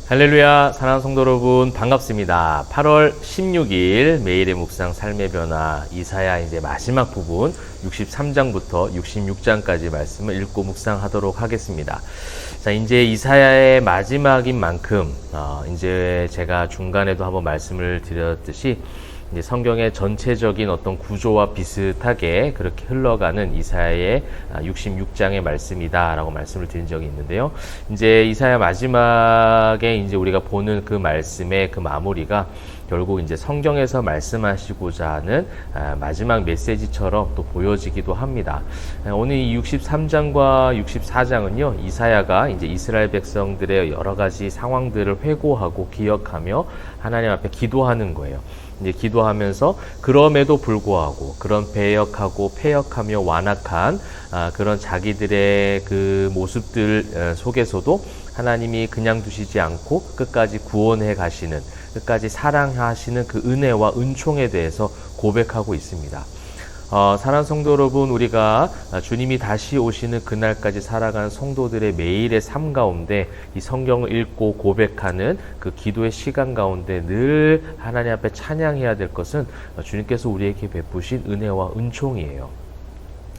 할렐루야, 사랑하는 성도 여러분, 반갑습니다. 8월 16일 매일의 묵상 삶의 변화 이사야 이제 마지막 부분 63장부터 66장까지 말씀을 읽고 묵상하도록 하겠습니다. 자, 이제 이사야의 마지막인 만큼 이제 제가 중간에도 한번 말씀을 드렸듯이 이제 성경의 전체적인 어떤 구조와 비슷하게 그렇게 흘러가는 이사야의 66장의 말씀이다라고 말씀을 드린 적이 있는데요. 이제 이사야 마지막에 이제 우리가 보는 그 말씀의 그 마무리가 결국 이제 성경에서 말씀하시고자 하는 마지막 메시지처럼 또 보여지기도 합니다. 오늘 이 63장과 64장은요, 이사야가 이제 이스라엘 백성들의 여러 가지 상황들을 회고하고 기억하며 하나님 앞에 기도하는 거예요. 이제 기도하면서 그럼에도 불구하고 그런 배역하고 패역하며 완악한 그런 자기들의 그 모습들 속에서도 하나님이 그냥 두시지 않고 끝까지 구원해 가시는, 끝까지 사랑하시는 그 은혜와 은총에 대해서 고백하고 있습니다. 사랑하는 성도 여러분, 우리가 주님이 다시 오시는 그날까지 살아가는 성도들의 매일의 삶 가운데 이 성경을 읽고 고백하는 그 기도의 시간 가운데 늘 하나님 앞에 찬양해야 될 것은 주님께서 우리에게 베푸신 은혜와 은총이에요.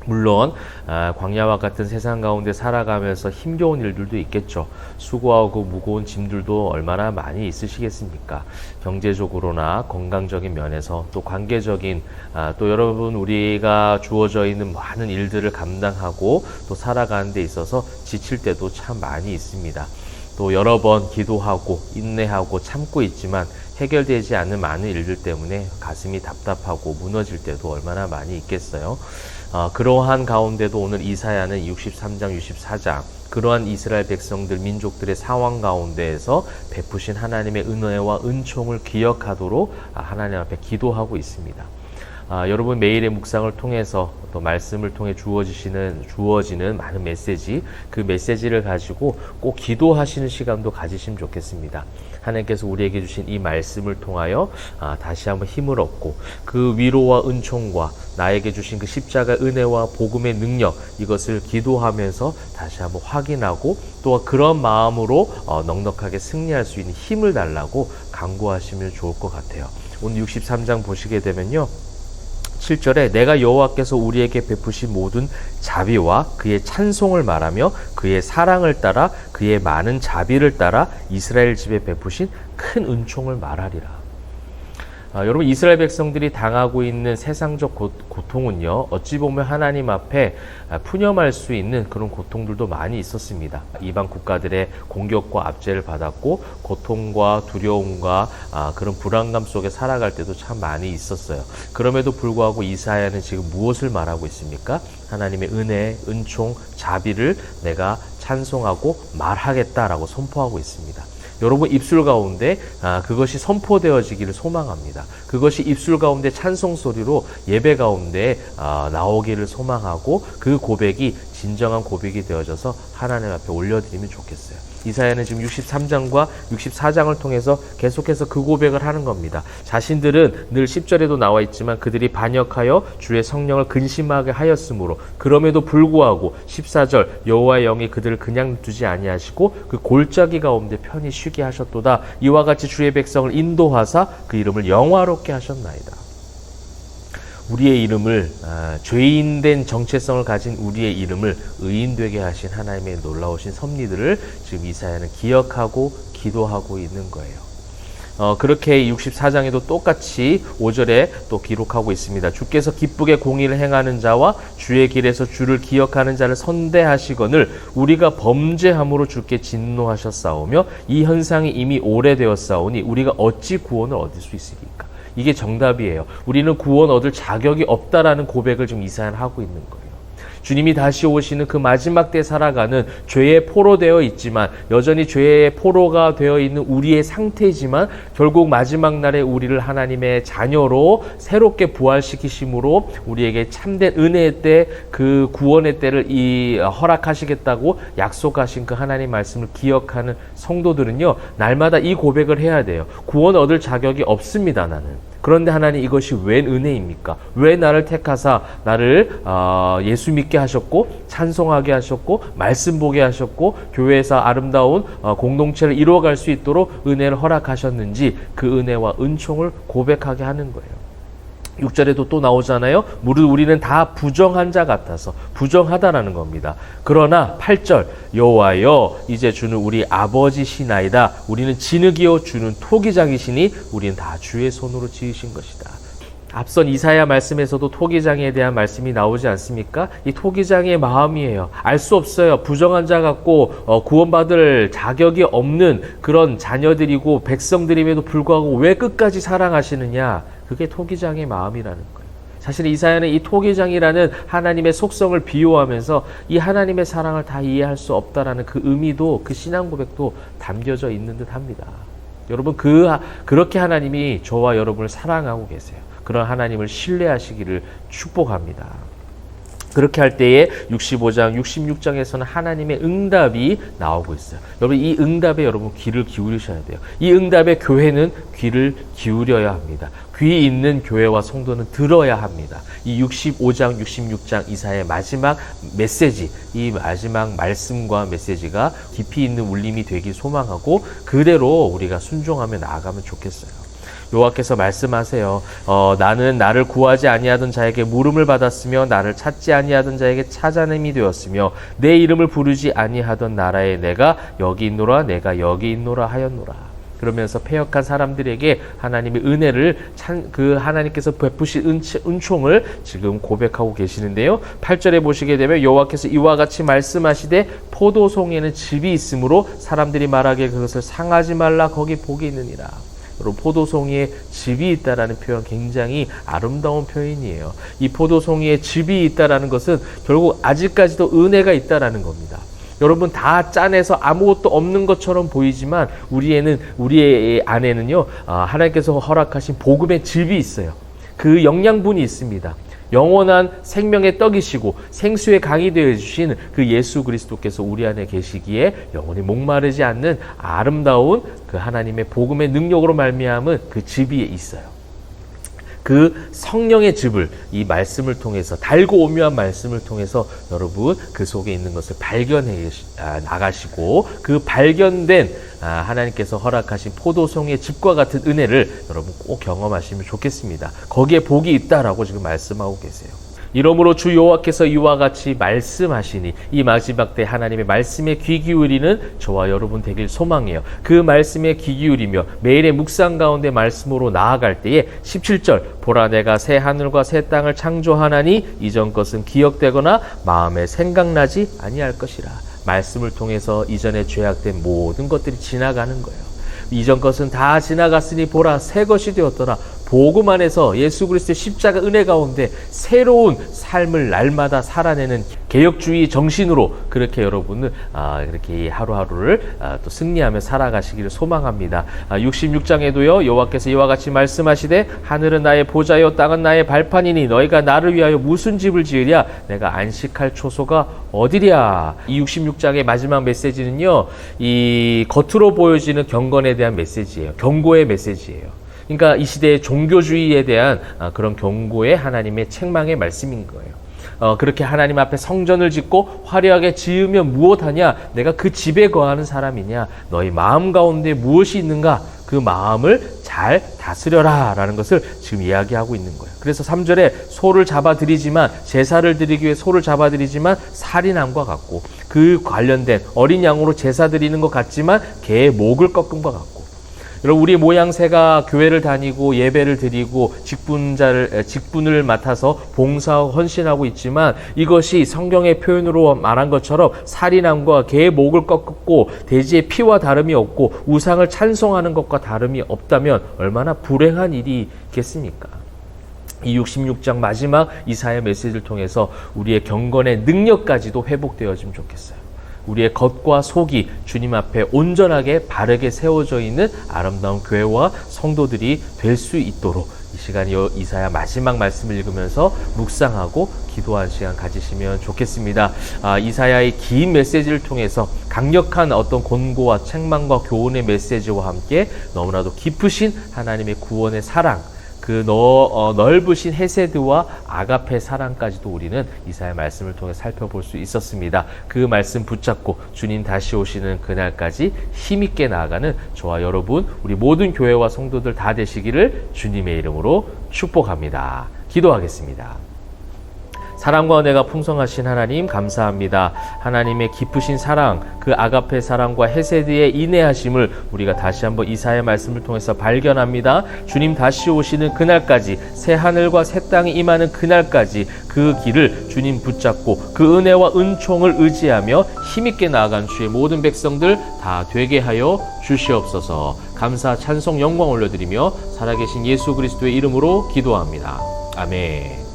물론 광야와 같은 세상 가운데 살아가면서 힘겨운 일들도 있겠죠. 수고하고 무거운 짐들도 얼마나 많이 있으시겠습니까? 경제적으로나 건강적인 면에서 또 관계적인 또 여러분 우리가 주어져 있는 많은 일들을 감당하고 또 살아가는 데 있어서 지칠 때도 참 많이 있습니다. 또 여러 번 기도하고 인내하고 참고 있지만 해결되지 않는 많은 일들 때문에 가슴이 답답하고 무너질 때도 얼마나 많이 있겠어요. 그러한 가운데도 오늘 이사야는 63장, 64장 그러한 이스라엘 백성들, 민족들의 상황 가운데에서 베푸신 하나님의 은혜와 은총을 기억하도록 하나님 앞에 기도하고 있습니다. 여러분 매일의 묵상을 통해서 또 말씀을 통해 주어지는 많은 메시지, 그 메시지를 가지고 꼭 기도하시는 시간도 가지시면 좋겠습니다. 하나님께서 우리에게 주신 이 말씀을 통하여 다시 한번 힘을 얻고 그 위로와 은총과 나에게 주신 그 십자가 은혜와 복음의 능력, 이것을 기도하면서 다시 한번 확인하고 또 그런 마음으로 넉넉하게 승리할 수 있는 힘을 달라고 간구하시면 좋을 것 같아요. 오늘 63장 보시게 되면요, 7절에 내가 여호와께서 우리에게 베푸신 모든 자비와 그의 찬송을 말하며 그의 사랑을 따라 그의 많은 자비를 따라 이스라엘 집에 베푸신 큰 은총을 말하리라. 여러분 이스라엘 백성들이 당하고 있는 세상적 고통은요, 어찌 보면 하나님 앞에 푸념할 수 있는 그런 고통들도 많이 있었습니다. 이방 국가들의 공격과 압제를 받았고 고통과 두려움과 그런 불안감 속에 살아갈 때도 참 많이 있었어요. 그럼에도 불구하고 이사야는 지금 무엇을 말하고 있습니까? 하나님의 은혜, 은총, 자비를 내가 찬송하고 말하겠다라고 선포하고 있습니다. 여러분 입술 가운데 그것이 선포되어지기를 소망합니다. 그것이 입술 가운데 찬송 소리로 예배 가운데 나오기를 소망하고 그 고백이 진정한 고백이 되어져서 하나님 앞에 올려드리면 좋겠어요. 이사야는 지금 63장과 64장을 통해서 계속해서 그 고백을 하는 겁니다. 자신들은 늘 10절에도 나와 있지만 그들이 반역하여 주의 성령을 근심하게 하였으므로 그럼에도 불구하고 14절 여호와의 영이 그들을 그냥 두지 아니하시고 그 골짜기 가운데 편히 쉬게 하셨도다. 이와 같이 주의 백성을 인도하사 그 이름을 영화롭게 하셨나이다. 우리의 이름을 죄인된 정체성을 가진 우리의 이름을 의인되게 하신 하나님의 놀라우신 섭리들을 지금 이사야는 기억하고 기도하고 있는 거예요. 그렇게 64장에도 똑같이 5절에 또 기록하고 있습니다. 주께서 기쁘게 공의를 행하는 자와 주의 길에서 주를 기억하는 자를 선대하시거늘 우리가 범죄함으로 주께 진노하셨사오며 이 현상이 이미 오래되었사오니 우리가 어찌 구원을 얻을 수 있으리까? 이게 정답이에요. 우리는 구원 얻을 자격이 없다라는 고백을 지금 이사야는 하고 있는 거예요. 주님이 다시 오시는 그 마지막 때 살아가는 죄의 포로 되어 있지만 여전히 죄의 포로가 되어 있는 우리의 상태이지만 결국 마지막 날에 우리를 하나님의 자녀로 새롭게 부활시키심으로 우리에게 참된 은혜의 때, 그 구원의 때를 허락하시겠다고 약속하신 그 하나님 말씀을 기억하는 성도들은요, 날마다 이 고백을 해야 돼요. 구원 얻을 자격이 없습니다. 나는 그런데 하나님 이것이 웬 은혜입니까? 왜 나를 택하사 나를 예수 믿게 하셨고 찬송하게 하셨고 말씀 보게 하셨고 교회에서 아름다운 공동체를 이루어갈 수 있도록 은혜를 허락하셨는지 그 은혜와 은총을 고백하게 하는 거예요. 6절에도 또 나오잖아요. 무릇 우리는 다 부정한 자 같아서 부정하다라는 겁니다. 그러나 8절 여호와여 이제 주는 우리 아버지시나이다. 우리는 진흙이요 주는 토기장이시니 우리는 다 주의 손으로 지으신 것이다. 앞선 이사야 말씀에서도 토기장에 대한 말씀이 나오지 않습니까? 이 토기장의 마음이에요. 알 수 없어요. 부정한 자 같고 구원받을 자격이 없는 그런 자녀들이고 백성들임에도 불구하고 왜 끝까지 사랑하시느냐? 그게 토기장의 마음이라는 거예요. 사실 이사야는 이 토기장이라는 하나님의 속성을 비유하면서 이 하나님의 사랑을 다 이해할 수 없다라는 그 의미도 그 신앙 고백도 담겨져 있는 듯 합니다. 여러분 그렇게 하나님이 저와 여러분을 사랑하고 계세요. 그런 하나님을 신뢰하시기를 축복합니다. 그렇게 할 때에 65장, 66장에서는 하나님의 응답이 나오고 있어요. 여러분 이 응답에 여러분 귀를 기울이셔야 돼요. 이 응답에 교회는 귀를 기울여야 합니다. 귀 있는 교회와 성도는 들어야 합니다. 이 65장, 66장 이사야의 마지막 메시지, 이 마지막 말씀과 메시지가 깊이 있는 울림이 되길 소망하고 그대로 우리가 순종하며 나아가면 좋겠어요. 여호와께서 말씀하세요. 나는 나를 구하지 아니하던 자에게 물음을 받았으며 나를 찾지 아니하던 자에게 찾아냄이 되었으며 내 이름을 부르지 아니하던 나라에 내가 여기 있노라 내가 여기 있노라 하였노라. 그러면서 패역한 사람들에게 하나님의 은혜를 그 하나님께서 베푸신 은총을 지금 고백하고 계시는데요. 8절에 보시게 되면 여호와께서 이와 같이 말씀하시되 포도송에는 즙이 있으므로 사람들이 말하기에 그것을 상하지 말라 거기 복이 있느니라. 여러분 포도송이에 즙이 있다라는 표현 굉장히 아름다운 표현이에요. 이 포도송이에 즙이 있다라는 것은 결국 아직까지도 은혜가 있다라는 겁니다. 여러분 다 짜내서 아무것도 없는 것처럼 보이지만 우리의 안에는요 하나님께서 허락하신 복음의 즙이 있어요. 그 영양분이 있습니다. 영원한 생명의 떡이시고 생수의 강이 되어주신 그 예수 그리스도께서 우리 안에 계시기에 영원히 목마르지 않는 아름다운 그 하나님의 복음의 능력으로 말미암은 그 즙이 있어요. 그 성령의 즙을 이 말씀을 통해서 달고 오묘한 말씀을 통해서 여러분 그 속에 있는 것을 발견해 나가시고 그 발견된 하나님께서 허락하신 포도송의 즙과 같은 은혜를 여러분 꼭 경험하시면 좋겠습니다. 거기에 복이 있다라고 지금 말씀하고 계세요. 이러므로 주 여호와께서 이와 같이 말씀하시니 이 마지막 때 하나님의 말씀에 귀 기울이는 저와 여러분 되길 소망해요. 그 말씀에 귀 기울이며 매일의 묵상 가운데 말씀으로 나아갈 때에 17절 보라 내가 새 하늘과 새 땅을 창조하나니 이전 것은 기억되거나 마음에 생각나지 아니할 것이라. 말씀을 통해서 이전에 죄악된 모든 것들이 지나가는 거예요. 이전 것은 다 지나갔으니 보라 새 것이 되었더라. 복음 안에서 예수 그리스도의 십자가 은혜 가운데 새로운 삶을 날마다 살아내는 개혁주의 정신으로 그렇게 여러분은 이렇게 하루하루를 또 승리하며 살아가시기를 소망합니다. 66장에도요 여호와께서 이와 같이 말씀하시되 하늘은 나의 보좌요 땅은 나의 발판이니 너희가 나를 위하여 무슨 집을 지으랴 내가 안식할 초소가 어디랴. 이 66장의 마지막 메시지는요 이 겉으로 보여지는 경건에 대한 메시지예요. 경고의 메시지예요. 그러니까 이 시대의 종교주의에 대한 그런 경고의 하나님의 책망의 말씀인 거예요. 그렇게 하나님 앞에 성전을 짓고 화려하게 지으면 무엇하냐? 내가 그 집에 거하는 사람이냐? 너희 마음 가운데 무엇이 있는가? 그 마음을 잘 다스려라 라는 것을 지금 이야기하고 있는 거예요. 그래서 3절에 소를 잡아드리지만 제사를 드리기 위해 소를 잡아드리지만 살인함과 같고 그 관련된 어린 양으로 제사 드리는 것 같지만 개의 목을 꺾음과 같고 여러분 우리의 모양새가 교회를 다니고 예배를 드리고 직분을 맡아서 봉사하고 헌신하고 있지만 이것이 성경의 표현으로 말한 것처럼 살인함과 개의 목을 꺾고 돼지의 피와 다름이 없고 우상을 찬송하는 것과 다름이 없다면 얼마나 불행한 일이겠습니까? 이 66장 마지막 이사야 메시지를 통해서 우리의 경건의 능력까지도 회복되어지면 좋겠어요. 우리의 겉과 속이 주님 앞에 온전하게 바르게 세워져 있는 아름다운 교회와 성도들이 될 수 있도록 이 시간 이사야 마지막 말씀을 읽으면서 묵상하고 기도한 시간 가지시면 좋겠습니다. 이사야의 긴 메시지를 통해서 강력한 어떤 권고와 책망과 교훈의 메시지와 함께 너무나도 깊으신 하나님의 구원의 사랑 그 넓으신 헤세드와 아가페 사랑까지도 우리는 이사야 말씀을 통해 살펴볼 수 있었습니다. 그 말씀 붙잡고 주님 다시 오시는 그날까지 힘있게 나아가는 저와 여러분, 우리 모든 교회와 성도들 다 되시기를 주님의 이름으로 축복합니다. 기도하겠습니다. 사랑과 은혜가 풍성하신 하나님 감사합니다. 하나님의 깊으신 사랑, 그 아가페 사랑과 헤세드의 인내하심을 우리가 다시 한번 이사야 말씀을 통해서 발견합니다. 주님 다시 오시는 그날까지, 새 하늘과 새 땅이 임하는 그날까지 그 길을 주님 붙잡고 그 은혜와 은총을 의지하며 힘있게 나아간 주의 모든 백성들 다 되게 하여 주시옵소서. 감사, 찬송, 영광 올려드리며 살아계신 예수 그리스도의 이름으로 기도합니다. 아멘.